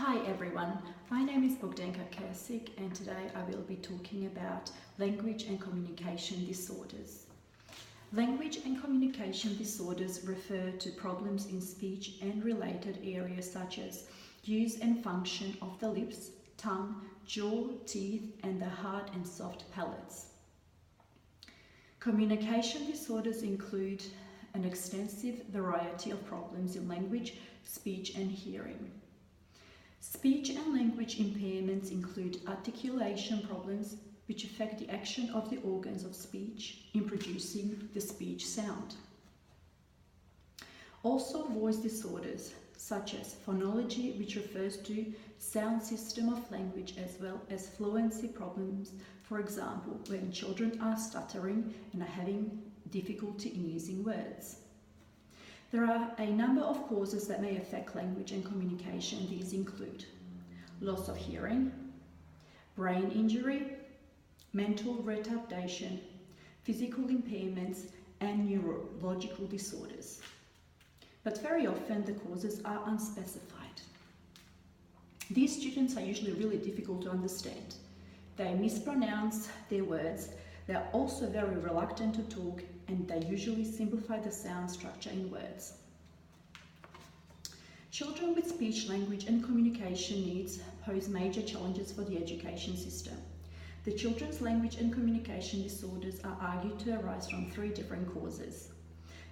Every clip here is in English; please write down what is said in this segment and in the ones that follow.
Hi everyone, my name is Bogdanka Kersik and today I will be talking about language and communication disorders. Language and communication disorders refer to problems in speech and related areas such as use and function of the lips, tongue, jaw, teeth, and the hard and soft palates. Communication disorders include an extensive variety of problems in language, speech, and hearing. Speech and language impairments include articulation problems, which affect the action of the organs of speech in producing the speech sound. Also, voice disorders, such as phonology, which refers to sound system of language, as well as fluency problems, for example, when children are stuttering and are having difficulty in using words. There are a number of causes that may affect language and communication. These include loss of hearing, brain injury, mental retardation, physical impairments, and neurological disorders. But very often the causes are unspecified. These students are usually really difficult to understand. They mispronounce their words. They are also very reluctant to talk, and they usually simplify the sound structure in words. Children with speech, language, and communication needs pose major challenges for the education system. The children's language and communication disorders are argued to arise from three different causes.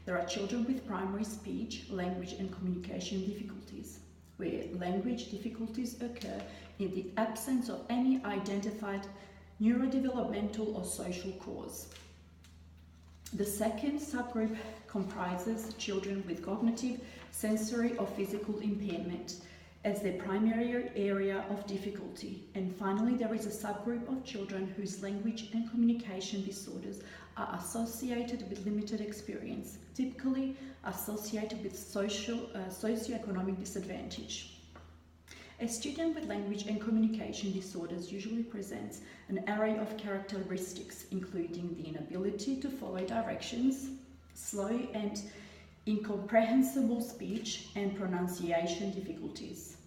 There are children with primary speech, language, and communication difficulties, where language difficulties occur in the absence of any identified neurodevelopmental or social cause. The second subgroup comprises children with cognitive, sensory, or physical impairment as their primary area of difficulty. And finally, there is a subgroup of children whose language and communication disorders are associated with limited experience, typically associated with socioeconomic disadvantage. A student with language and communication disorders usually presents an array of characteristics, including the inability to follow directions, slow and incomprehensible speech, and pronunciation difficulties.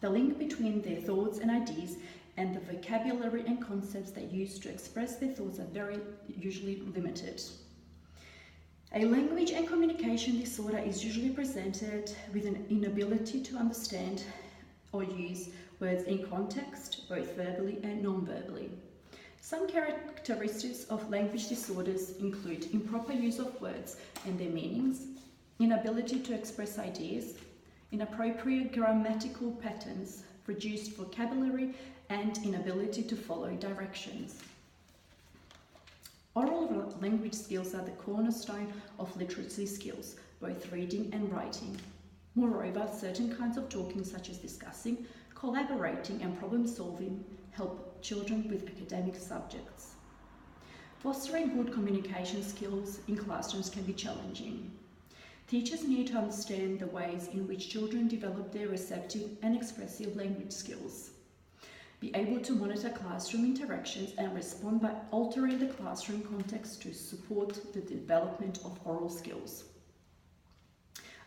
The link between their thoughts and ideas and the vocabulary and concepts they use to express their thoughts are usually limited. A language and communication disorder is usually presented with an inability to understand or use words in context, both verbally and non-verbally. Some characteristics of language disorders include improper use of words and their meanings, inability to express ideas, inappropriate grammatical patterns, reduced vocabulary, and inability to follow directions. Oral language skills are the cornerstone of literacy skills, both reading and writing. Moreover, certain kinds of talking, such as discussing, collaborating, and problem solving, help children with academic subjects. Fostering good communication skills in classrooms can be challenging. Teachers need to understand the ways in which children develop their receptive and expressive language skills. Be able to monitor classroom interactions and respond by altering the classroom context to support the development of oral skills.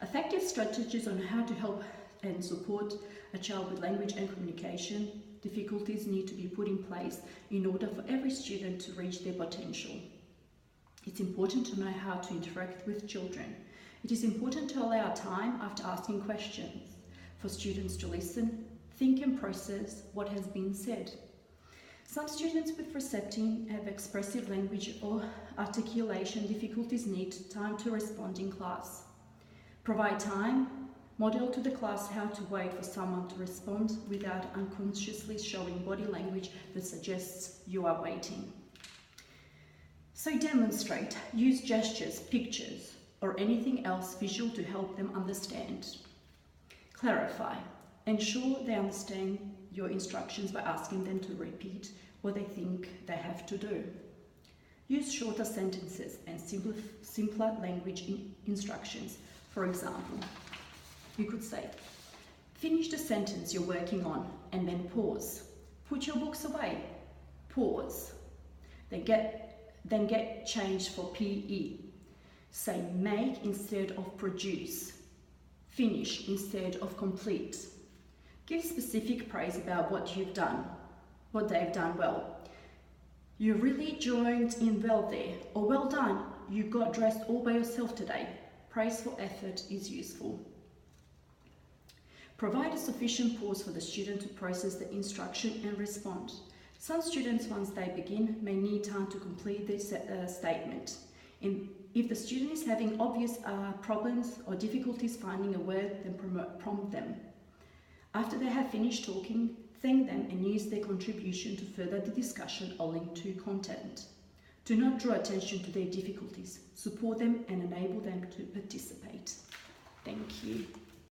Effective strategies on how to help and support a child with language and communication difficulties need to be put in place in order for every student to reach their potential. It's important to know how to interact with children. It is important to allow time after asking questions for students to listen, think and process what has been said. Some students with receptive have expressive language or articulation difficulties need time to respond in class. Provide time, model to the class how to wait for someone to respond without unconsciously showing body language that suggests you are waiting. So demonstrate, use gestures, pictures, or anything else visual to help them understand. Clarify. Ensure they understand your instructions by asking them to repeat what they think they have to do. Use shorter sentences and simpler language instructions. For example, you could say, finish the sentence you're working on and then pause. Put your books away. Pause. Then get changed for PE. Say make instead of produce. Finish instead of complete. Give specific praise about what you've done, what they've done well. You really joined in well there, or well done, you got dressed all by yourself today. Praise for effort is useful. Provide a sufficient pause for the student to process the instruction and respond. Some students, once they begin, may need time to complete their statement. And if the student is having obvious problems or difficulties finding a word, then prompt them. After they have finished talking, thank them and use their contribution to further the discussion or link to content. Do not draw attention to their difficulties. Support them and enable them to participate. Thank you.